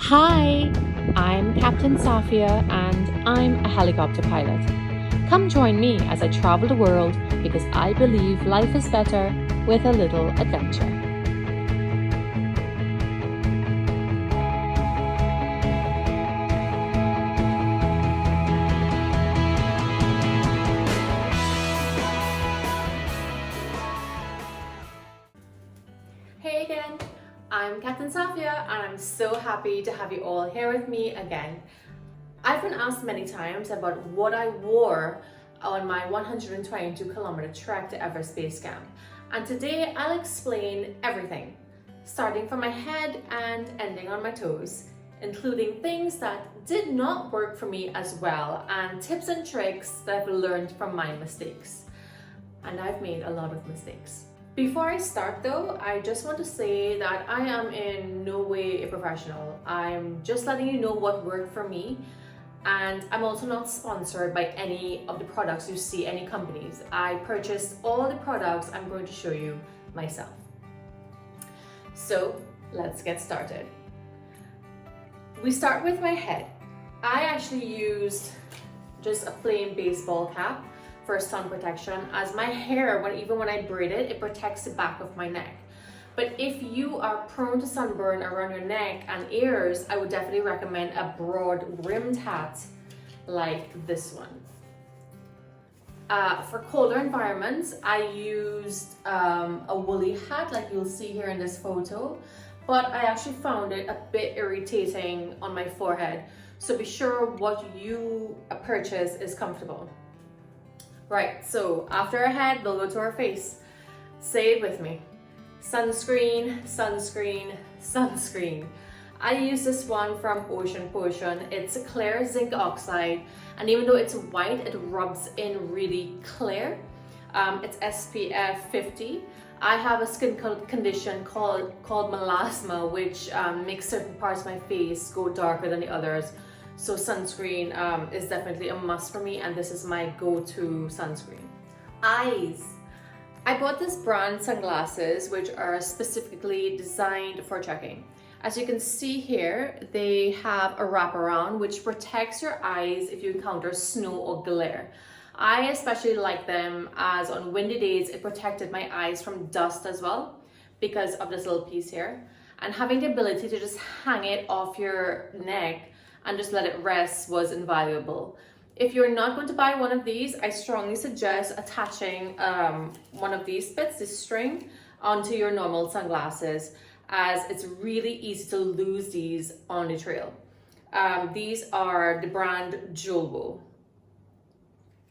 Hi, I'm Captain Safia and I'm a helicopter pilot. Come join me as I travel the world because I believe life is better with a little adventure. Hey again, I'm Captain Safia and I'm so happy to have you all here with me again. I've been asked many times about what I wore on my 122-kilometer trek to Everest Base Camp, and today I'll explain everything, starting from my head and ending on my toes, including things that did not work for me as well and tips and tricks that I've learned from my mistakes. And I've made a lot of mistakes. Before I start though, I just want to say that I am in no way a professional. I'm just letting you know what worked for me, and I'm also not sponsored by any of the products you see, any companies. I purchased all the products I'm going to show you myself. So let's get started. We start with my head. I actually used just a plain baseball cap for sun protection, as my hair, even when I braid it, it protects the back of my neck. But if you are prone to sunburn around your neck and ears, I would definitely recommend a broad rimmed hat like this one. For colder environments, I used a woolly hat like you'll see here in this photo, but I actually found it a bit irritating on my forehead. So be sure what you purchase is comfortable. Right, so after our head, we'll go to our face. Say it with me. Sunscreen, sunscreen, sunscreen. I use this one from Ocean Potion. It's a clear zinc oxide, and even though it's white, it rubs in really clear. It's SPF 50. I have a skin condition called melasma, which makes certain parts of my face go darker than the others. So sunscreen is definitely a must for me, and this is my go-to sunscreen. Eyes. I bought this brand sunglasses which are specifically designed for trekking. As you can see here, they have a wraparound which protects your eyes if you encounter snow or glare. I especially like them as on windy days it protected my eyes from dust as well because of this little piece here. And having the ability to just hang it off your neck and just let it rest was invaluable. If you're not going to buy one of these, I strongly suggest attaching one of these bits, this string, onto your normal sunglasses, as it's really easy to lose these on the trail. These are the brand Julbo.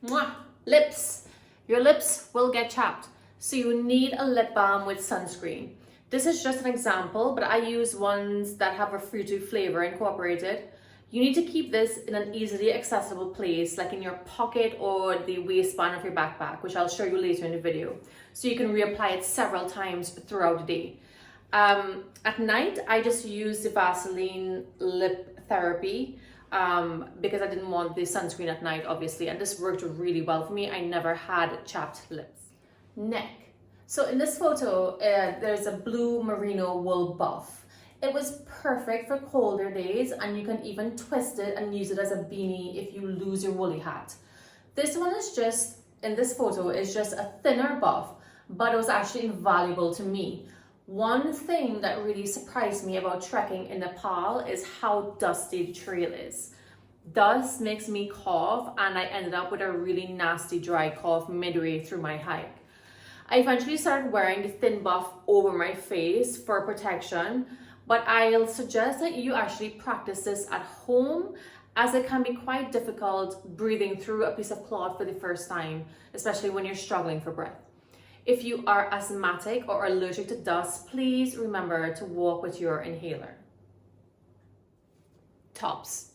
Mwah! Lips. Your lips will get chapped, so you need a lip balm with sunscreen. This is just an example, but I use ones that have a fruity flavor incorporated. You need to keep this in an easily accessible place, like in your pocket or the waistband of your backpack, which I'll show you later in the video, so you can reapply it several times throughout the day. At night, I just use the Vaseline lip therapy because I didn't want the sunscreen at night, obviously, and this worked really well for me. I never had chapped lips. Neck. So in this photo, there's a blue merino wool buff. It was perfect for colder days, and you can even twist it and use it as a beanie if you lose your woolly hat. This one is just, in this photo, is just a thinner buff, but it was actually invaluable to me. One thing that really surprised me about trekking in Nepal is how dusty the trail is. Dust makes me cough, and I ended up with a really nasty dry cough midway through my hike. I eventually started wearing the thin buff over my face for protection, but I'll suggest that you actually practice this at home, as it can be quite difficult breathing through a piece of cloth for the first time, especially when you're struggling for breath. If you are asthmatic or allergic to dust, please remember to walk with your inhaler. Tops.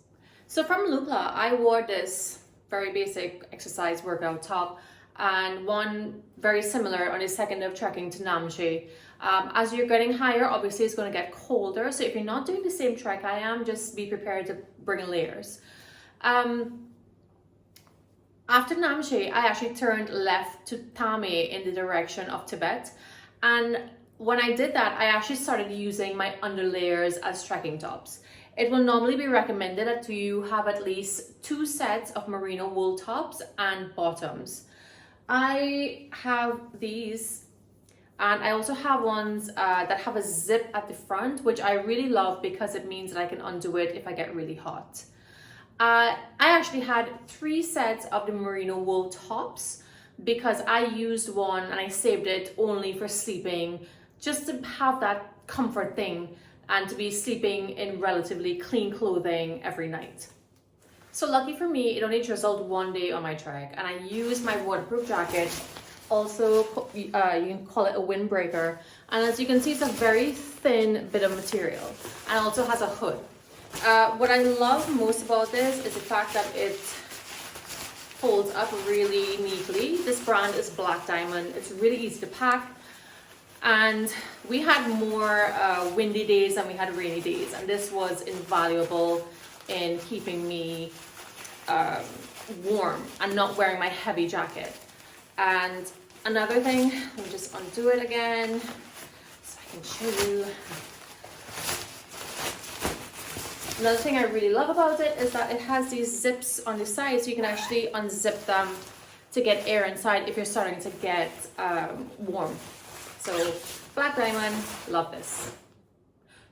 So from Lupla, I wore this very basic exercise workout top and one very similar on the second day of trekking to Namche. As you're getting higher, obviously it's going to get colder, so if you're not doing the same trek I am, just be prepared to bring layers. After Namche, I actually turned left to Tame in the direction of Tibet, and when I did that, I actually started using my underlayers as trekking tops. It will normally be recommended that you have at least 2 sets of merino wool tops and bottoms. I have these, and I also have ones that have a zip at the front, which I really love because it means that I can undo it if I get really hot. I actually had 3 sets of the merino wool tops because I used one and I saved it only for sleeping, just to have that comfort thing and to be sleeping in relatively clean clothing every night. So lucky for me, it only drizzled 1 day on my trek, and I used my waterproof jacket. Also, you can call it a windbreaker, and as you can see, it's a very thin bit of material and also has a hood. What I love most about this is the fact that it folds up really neatly. This brand is Black Diamond. It's really easy to pack. And we had more windy days than we had rainy days, and this was invaluable in keeping me warm and not wearing my heavy jacket. And another thing, let me just undo it again so I can show you. Another thing I really love about it is that it has these zips on the side, so you can actually unzip them to get air inside if you're starting to get warm. So Black Diamond, love this.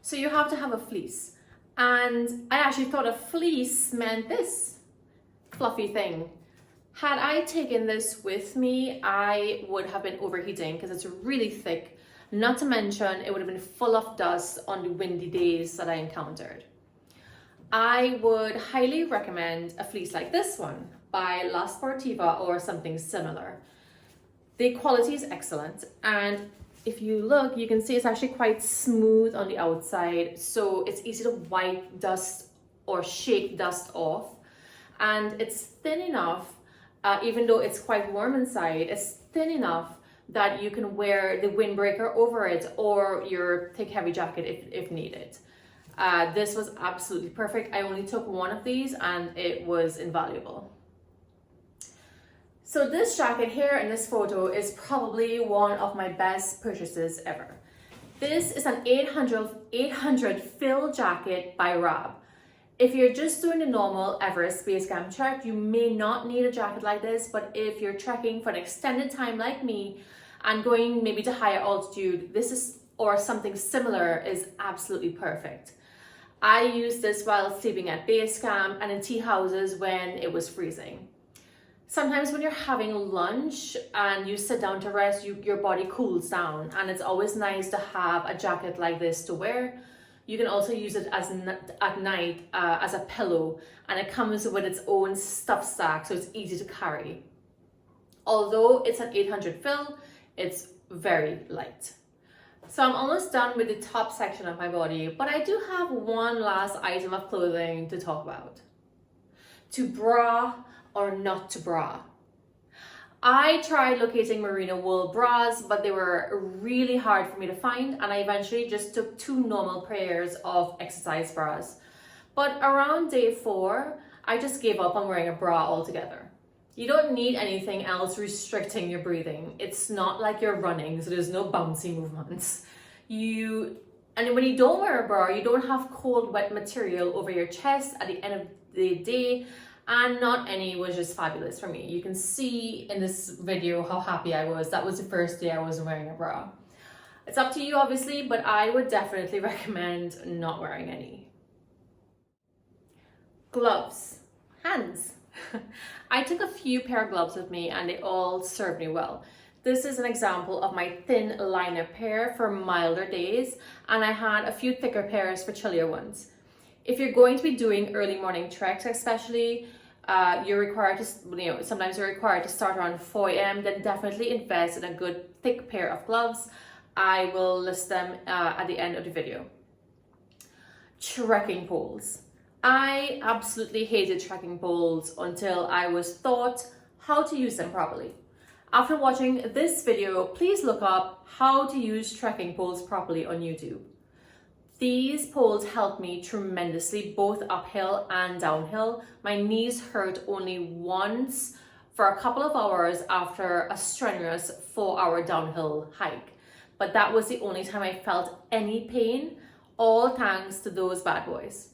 So you have to have a fleece. And I actually thought a fleece meant this fluffy thing. Had I taken this with me, I would have been overheating because it's really thick. Not to mention, it would have been full of dust on the windy days that I encountered. I would highly recommend a fleece like this one by La Sportiva or something similar. The quality is excellent, and if you look, you can see it's actually quite smooth on the outside, so it's easy to wipe dust or shake dust off. And it's thin enough, even though it's quite warm inside, it's thin enough that you can wear the windbreaker over it or your thick heavy jacket if needed. This was absolutely perfect. I only took one of these and it was invaluable. So this jacket here in this photo is probably one of my best purchases ever. This is an 800 fill jacket by Rab. If you're just doing the normal Everest Base Camp trek, you may not need a jacket like this, but if you're trekking for an extended time like me and going maybe to higher altitude, this is, or something similar, is absolutely perfect. I used this while sleeping at base camp and in tea houses when it was freezing. Sometimes when you're having lunch and you sit down to rest, your body cools down, and it's always nice to have a jacket like this to wear. You can also use it at night as a pillow, and it comes with its own stuff sack, so it's easy to carry. Although it's an 800 fill, it's very light. So I'm almost done with the top section of my body, but I do have one last item of clothing to talk about. To bra or not to bra. I tried locating merino wool bras, but they were really hard for me to find, and I eventually just took 2 normal pairs of exercise bras. But around day 4, I just gave up on wearing a bra altogether. You don't need anything else restricting your breathing. It's not like you're running, so there's no bouncy movements. And when you don't wear a bra, you don't have cold, wet material over your chest at the end of the day, and not any was just fabulous for me. You can see in this video how happy I was. That was the first day I was wearing a bra. It's up to you, obviously, but I would definitely recommend not wearing any. Gloves. Hands. I took a few pair of gloves with me and they all served me well. This is an example of my thin liner pair for milder days, and I had a few thicker pairs for chillier ones. If you're going to be doing early morning treks, especially, you're required to, sometimes you're required to start around 4 a.m., then definitely invest in a good thick pair of gloves. I will list them at the end of the video. Trekking poles. I absolutely hated trekking poles until I was taught how to use them properly. After watching this video, please look up how to use trekking poles properly on YouTube. These poles helped me tremendously, both uphill and downhill. My knees hurt only once for a couple of hours after a strenuous 4-hour downhill hike. But that was the only time I felt any pain, all thanks to those bad boys.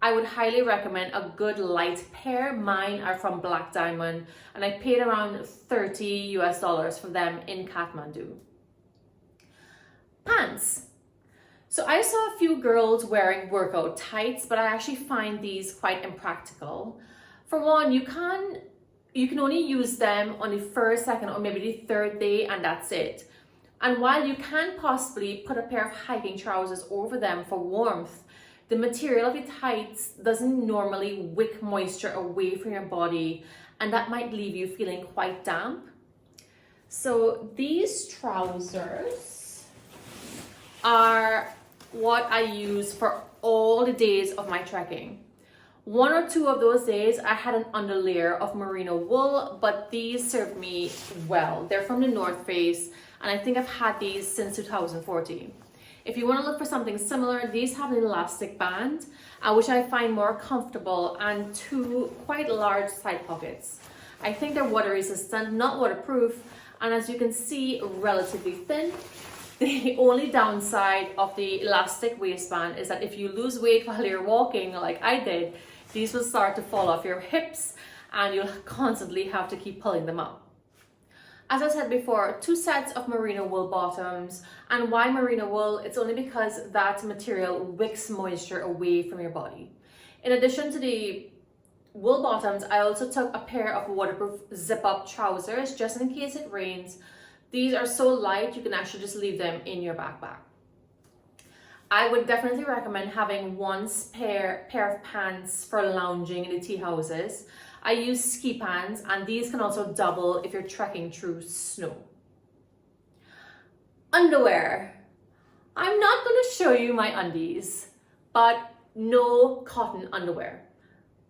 I would highly recommend a good light pair. Mine are from Black Diamond and I paid around $30 for them in Kathmandu. Pants. So I saw a few girls wearing workout tights, but I actually find these quite impractical. For one, you can only use them on the first, second, or maybe the third day, and that's it. And while you can possibly put a pair of hiking trousers over them for warmth, the material of the tights doesn't normally wick moisture away from your body, and that might leave you feeling quite damp. So these trousers are what I use for all the days of my trekking. One or two of those days I had an underlayer of merino wool, but these served me well. They're from the North Face and I think I've had these since 2014. If you want to look for something similar, these have an elastic band, which I find more comfortable, and two quite large side pockets. I think they're water resistant, not waterproof, and as you can see, relatively thin. The only downside of the elastic waistband is that if you lose weight while you're walking, like I did, these will start to fall off your hips and you'll constantly have to keep pulling them up. As I said before, 2 sets of merino wool bottoms. And why merino wool? It's only because that material wicks moisture away from your body. In addition to the wool bottoms, I also took a pair of waterproof zip-up trousers just in case it rains. These are so light, you can actually just leave them in your backpack. I would definitely recommend having one pair of pants for lounging in the tea houses. I use ski pants, and these can also double if you're trekking through snow. Underwear. I'm not going to show you my undies, but no cotton underwear.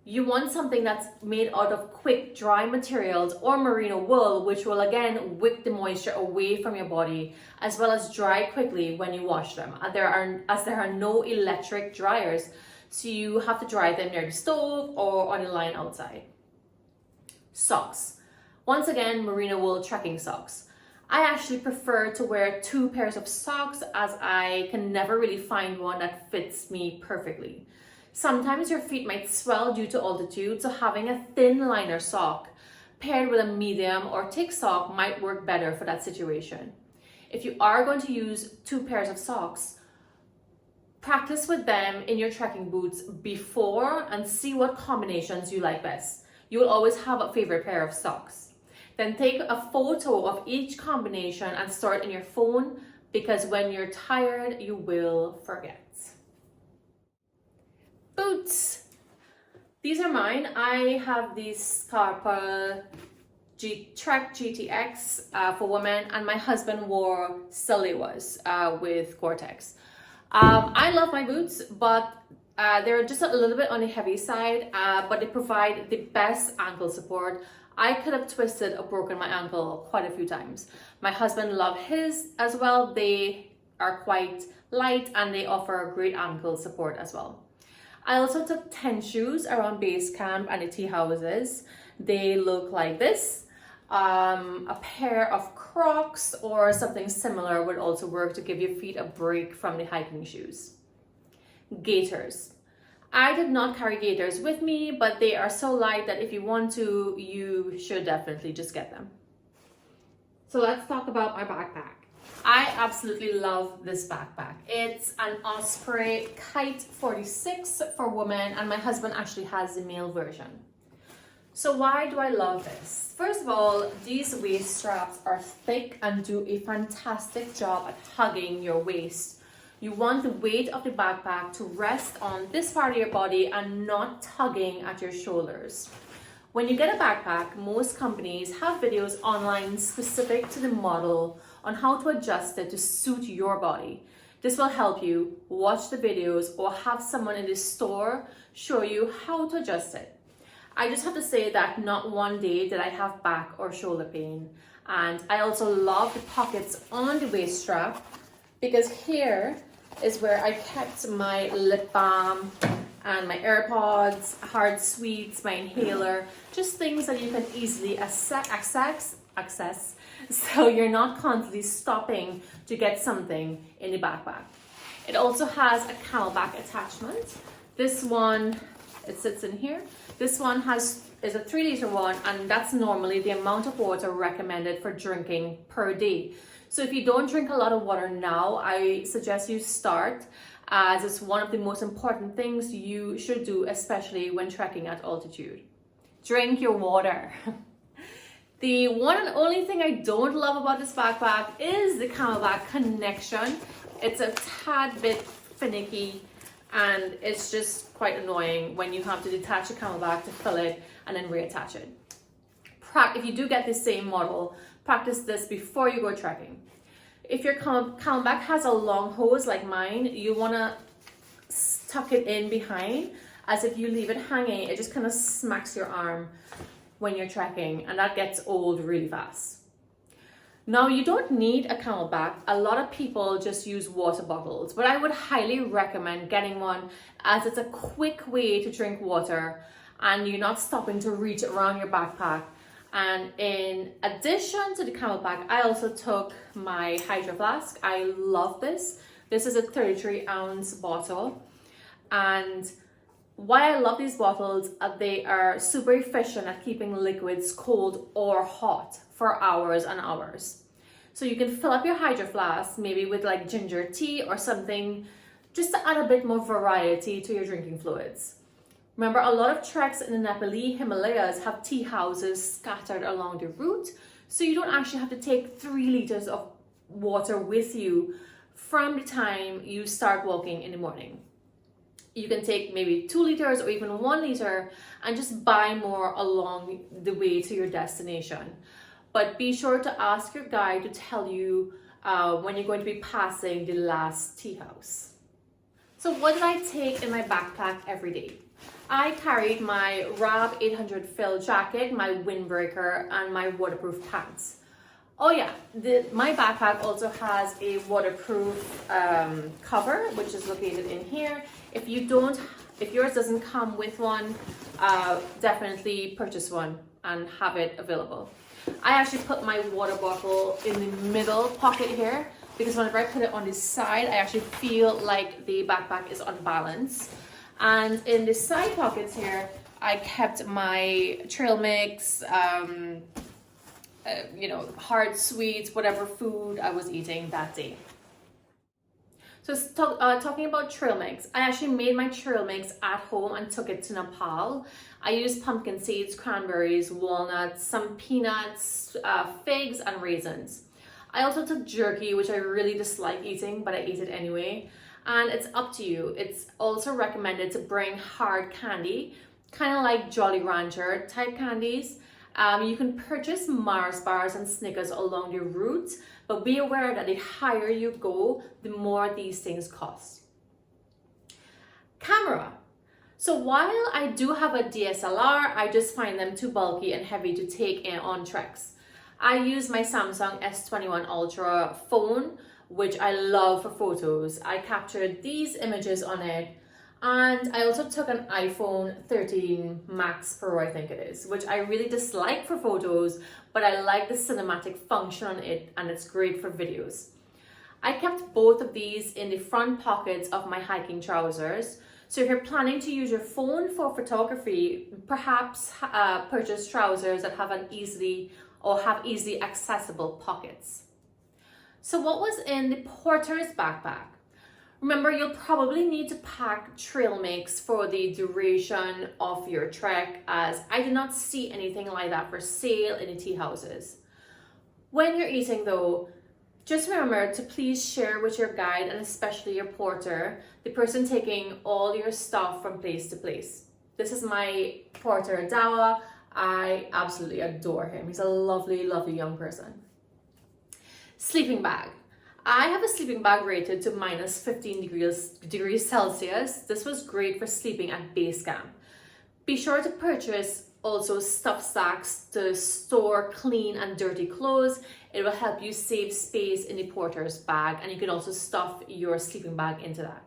You want something that's made out of quick dry materials or merino wool, which will again wick the moisture away from your body, as well as dry quickly when you wash them. There are no electric dryers, so you have to dry them near the stove or on the line outside. Socks. Once again, merino wool trekking socks. I actually prefer to wear 2 pairs of socks as I can never really find one that fits me perfectly. Sometimes your feet might swell due to altitude, so having a thin liner sock paired with a medium or thick sock might work better for that situation. If you are going to use 2 pairs of socks, practice with them in your trekking boots before and see what combinations you like best. You will always have a favorite pair of socks. Then take a photo of each combination and store it in your phone, because when you're tired, you will forget. Boots. These are mine. I have these Scarpa Trek GTX for women, and my husband wore Salewas with Gore-Tex. I love my boots, but they're just a little bit on the heavy side, but they provide the best ankle support. I could have twisted or broken my ankle quite a few times. My husband loved his as well. They are quite light and they offer great ankle support as well. I also took 10 shoes around base camp and the tea houses. They look like this. A pair of Crocs or something similar would also work to give your feet a break from the hiking shoes. Gaiters. I did not carry gaiters with me, but they are so light that if you want to, you should definitely just get them. So let's talk about my backpack. I absolutely love this backpack. It's an Osprey Kite 46 for women, and my husband actually has the male version. So why do I love this? First of all, these waist straps are thick and do a fantastic job at hugging your waist. You want the weight of the backpack to rest on this part of your body and not tugging at your shoulders. When you get a backpack, most companies have videos online specific to the model on how to adjust it to suit your body. This will help you watch the videos or have someone in the store show you how to adjust it. I just have to say that not one day did I have back or shoulder pain. And I also love the pockets on the waist strap, because here is where I kept my lip balm and my AirPods, hard sweets, my inhaler, just things that you can easily access, so you're not constantly stopping to get something in the backpack. It also has a Camelbak attachment. This one, it sits in here. This one is a 3 liter one, and that's normally the amount of water recommended for drinking per day. So if you don't drink a lot of water now, I suggest you start, as it's one of the most important things you should do, especially when trekking at altitude. Drink your water. The one and only thing I don't love about this backpack is the Camelbak connection. It's a tad bit finicky, and it's just quite annoying when you have to detach the Camelbak to fill it and then reattach it. If you do get the same model, practice this before you go trekking. If your Camelbak has a long hose like mine, you want to tuck it in behind, as if you leave it hanging, it just kind of smacks your arm when you're trekking, and that gets old really fast. Now, you don't need a Camelbak. A lot of people just use water bottles, but I would highly recommend getting one, as it's a quick way to drink water and you're not stopping to reach around your backpack. And in addition to the Camelbak, I also took my Hydroflask. I love this. This is a 33-ounce bottle, and why I love these bottles, they are super efficient at keeping liquids cold or hot for hours and hours. So you can fill up your Hydroflask maybe with like ginger tea or something, just to add a bit more variety to your drinking fluids. Remember, a lot of treks in the Nepal Himalayas have tea houses scattered along the route, so you don't actually have to take 3 liters of water with you from the time you start walking in the morning. You can take maybe 2 liters or even 1 liter and just buy more along the way to your destination. But be sure to ask your guide to tell you when you're going to be passing the last tea house. So what did I take in my backpack every day? I carried my Rab 800 fill jacket, my windbreaker, and my waterproof pants. Oh yeah, my backpack also has a waterproof cover, which is located in here. If yours doesn't come with one, definitely purchase one and have it available. I actually put my water bottle in the middle pocket here, because whenever I put it on the side, I actually feel like the backpack is unbalanced. And in the side pockets here, I kept my trail mix, hard sweets, whatever food I was eating that day. So talking about trail mix, I actually made my trail mix at home and took it to Nepal. I used pumpkin seeds, cranberries, walnuts, some peanuts, figs, and raisins. I also took jerky, which I really dislike eating, but I ate it anyway. And it's up to you. It's also recommended to bring hard candy, kind of like Jolly Rancher type candies. You can purchase Mars bars and Snickers along the route, but be aware that the higher you go, the more these things cost. Camera. So while I do have a DSLR, I just find them too bulky and heavy to take in on treks. I use my Samsung S21 Ultra phone, which I love for photos. I captured these images on it, and I also took an iPhone 13 Max Pro, I think it is, which I really dislike for photos, but I like the cinematic function on it, and it's great for videos. I kept both of these in the front pockets of my hiking trousers. So if you're planning to use your phone for photography, perhaps purchase trousers that have easily accessible pockets. So what was in the porter's backpack? Remember, you'll probably need to pack trail mix for the duration of your trek, as I did not see anything like that for sale in the tea houses. When you're eating though, just remember to please share with your guide, and especially your porter, the person taking all your stuff from place to place. This is my porter, Dawa. I absolutely adore him. He's a lovely, lovely young person. Sleeping bag. I have a sleeping bag rated to minus 15 degrees Celsius. This was great for sleeping at base camp. Be sure to purchase also stuff sacks to store clean and dirty clothes. It will help you save space in the porter's bag, and you can also stuff your sleeping bag into that.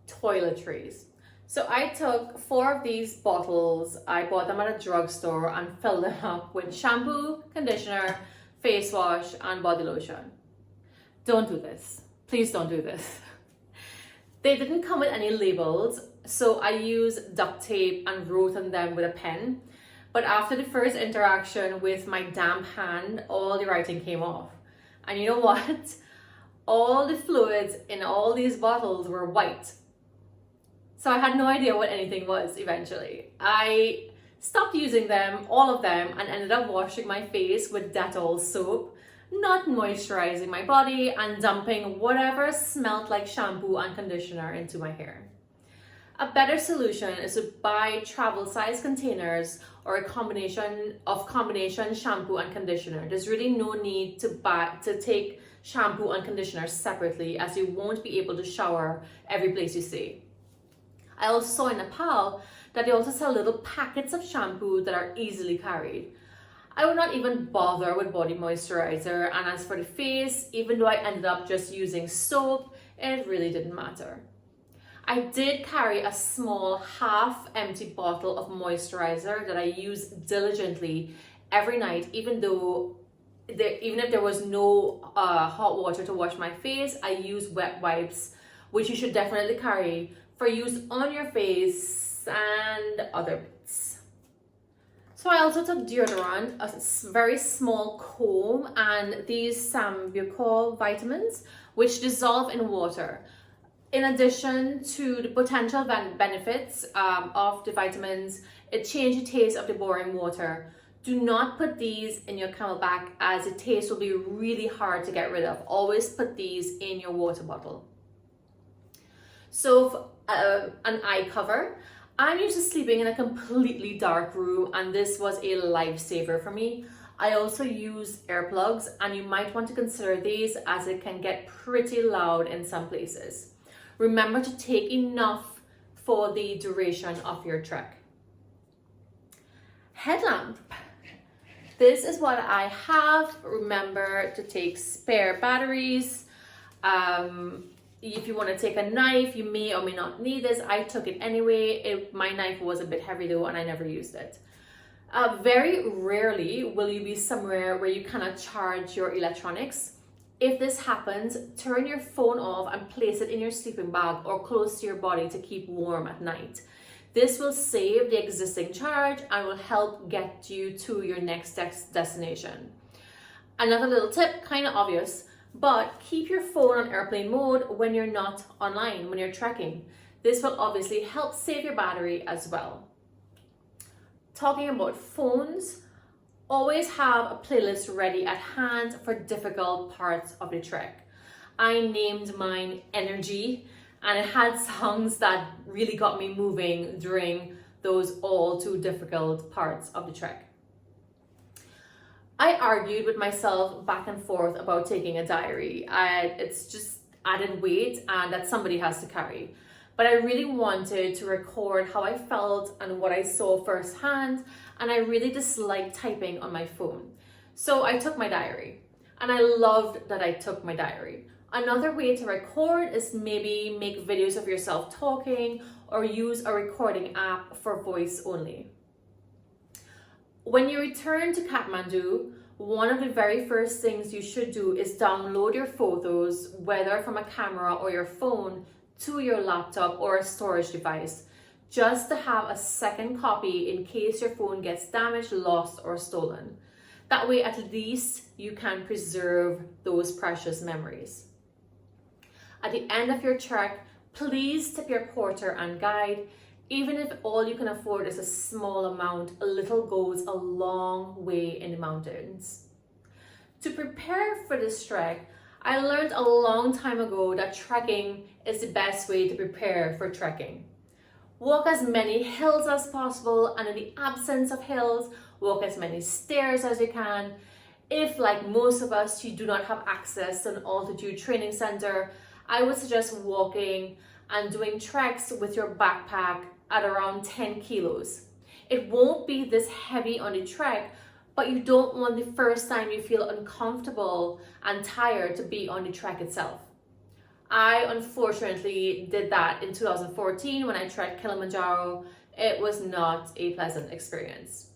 Toiletries. So I took 4 of these bottles. I bought them at a drugstore and filled them up with shampoo, conditioner, face wash, and body lotion. Don't do this. Please don't do this. They didn't come with any labels, so I used duct tape and wrote on them with a pen. But after the first interaction with my damp hand, all the writing came off. And you know what? All the fluids in all these bottles were white. So I had no idea what anything was eventually. I stopped using them, all of them, and ended up washing my face with Dettol soap, not moisturizing my body, and dumping whatever smelled like shampoo and conditioner into my hair. A better solution is to buy travel size containers or a combination shampoo and conditioner. There's really no need to take shampoo and conditioner separately, as you won't be able to shower every place you stay. I also saw in Nepal that they also sell little packets of shampoo that are easily carried. I would not even bother with body moisturizer, and as for the face, even though I ended up just using soap, it really didn't matter. I did carry a small half-empty bottle of moisturizer that I use diligently every night, even if there was no hot water to wash my face. I use wet wipes, which you should definitely carry for use on your face and other bits. So I also took deodorant, a very small comb, and these Sambucol vitamins, which dissolve in water. In addition to the potential benefits of the vitamins, it changes the taste of the boring water. Do not put these in your Camelbak, as the taste will be really hard to get rid of. Always put these in your water bottle. So an eye cover. I'm used to sleeping in a completely dark room, and this was a lifesaver for me. I also use earplugs, and you might want to consider these, as it can get pretty loud in some places. Remember to take enough for the duration of your trek. Headlamp. This is what I have. Remember to take spare batteries. If you want to take a knife, you may or may not need this. I took it anyway. My knife was a bit heavy though, and I never used it. Very rarely will you be somewhere where you cannot charge your electronics. If this happens, turn your phone off and place it in your sleeping bag or close to your body to keep warm at night. This will save the existing charge and will help get you to your next destination. Another little tip, kind of obvious, but keep your phone on airplane mode when you're not online, when you're trekking. This will obviously help save your battery as well. Talking about phones, always have a playlist ready at hand for difficult parts of the trek. I named mine Energy, and it had songs that really got me moving during those all too difficult parts of the trek. I argued with myself back and forth about taking a diary. It's just added weight and that somebody has to carry. But I really wanted to record how I felt and what I saw firsthand, and I really disliked typing on my phone. So I took my diary, and I loved that I took my diary. Another way to record is maybe make videos of yourself talking or use a recording app for voice only. When you return to Kathmandu, one of the very first things you should do is download your photos, whether from a camera or your phone, to your laptop or a storage device, just to have a second copy in case your phone gets damaged, lost, or stolen. That way, at least you can preserve those precious memories. At the end of your trek, please tip your porter and guide. Even if all you can afford is a small amount, a little goes a long way in the mountains. To prepare for this trek, I learned a long time ago that trekking is the best way to prepare for trekking. Walk as many hills as possible, and in the absence of hills, walk as many stairs as you can. If, like most of us, you do not have access to an altitude training center, I would suggest walking and doing treks with your backpack at around 10 kilos. It won't be this heavy on the trek, but you don't want the first time you feel uncomfortable and tired to be on the trek itself. I unfortunately did that in 2014 when I trekked Kilimanjaro. It was not a pleasant experience.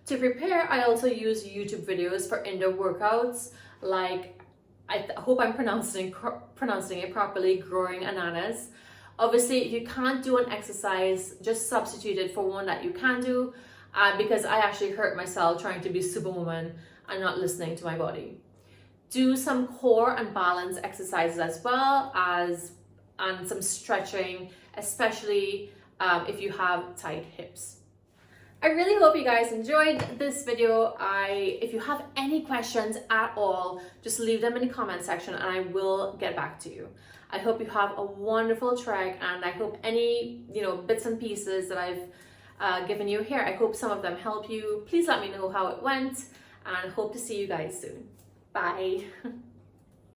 To prepare, I also use YouTube videos for indoor workouts like hope I'm pronouncing it properly, growing ananas. Obviously, if you can't do an exercise, just substitute it for one that you can do, because I actually hurt myself trying to be superwoman and not listening to my body. Do some core and balance exercises as well as, and some stretching, especially if you have tight hips. I really hope you guys enjoyed this video. If you have any questions at all, just leave them in the comment section and I will get back to you. I hope you have a wonderful trek, and I hope any bits and pieces that I've given you here, I hope some of them help you. Please let me know how it went, and hope to see you guys soon. Bye.